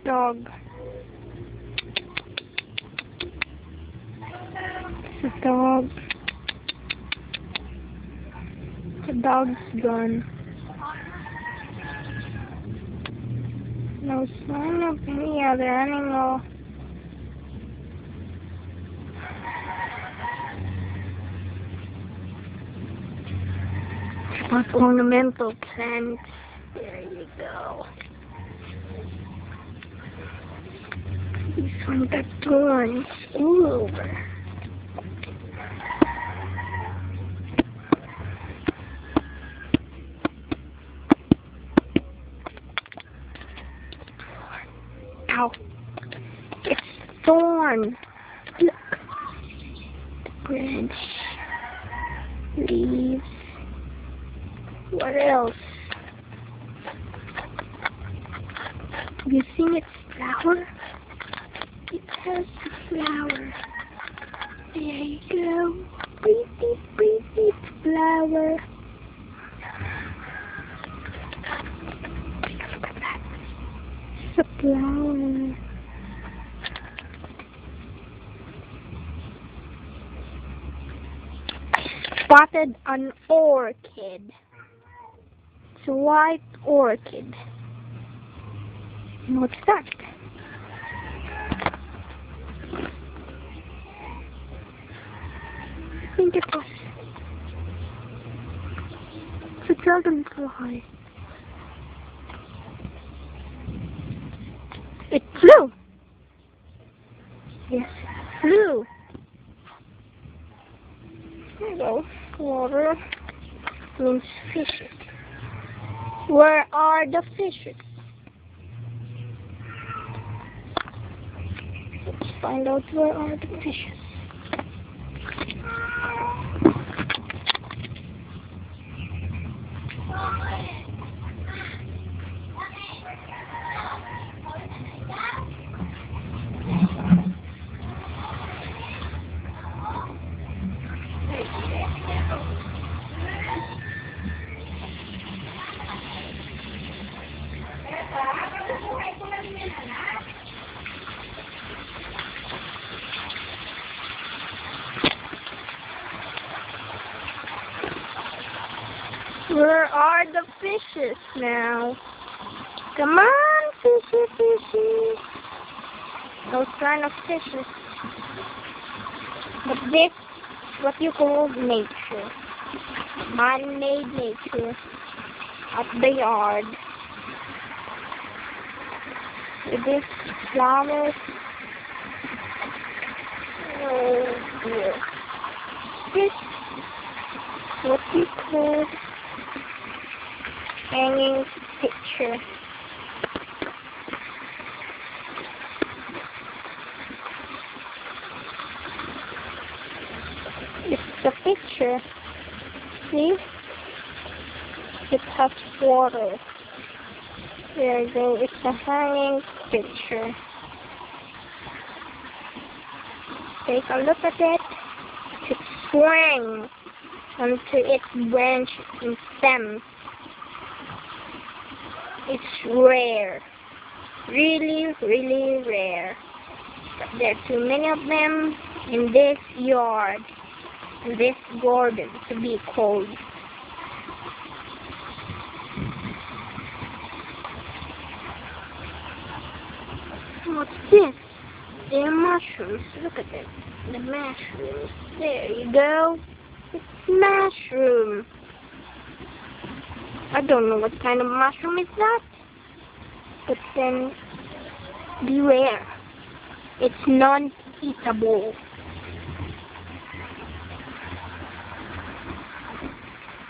Dog. It's a dog. The dog's gone. No sign of any other animal. But ornamental plants. There you go. This one got thorns all over. Ow. It's thorn. Look. Branch. Leaves. What else? Have you seen its flower? It has a flower. There you go. Pretty, pretty flower. Look at that. It's a flower. I spotted an orchid. It's a white orchid. What's that? I think it was. It's a dragonfly. It flew. Yes, it flew. There you go. Water means fishes. Where are the fishes? Let's find out where are the fishes. Where are the fishes now? Come on, fishy, fishy. Those kind of fishes. But this is what you call nature. Man-made nature at the yard. With these flowers. Oh dear. This is what you call hanging picture. It's a picture. See? It has water. There you go. It's a hanging picture. Take a look at it. It swings onto its branch and stem. It's rare. Really, really rare. But there are too many of them in this yard, in this garden to be called. What's this? They're mushrooms. Look at them. The mushrooms. There you go. It's mushroom. I don't know what kind of mushroom is that, but then beware, it's non-eatable.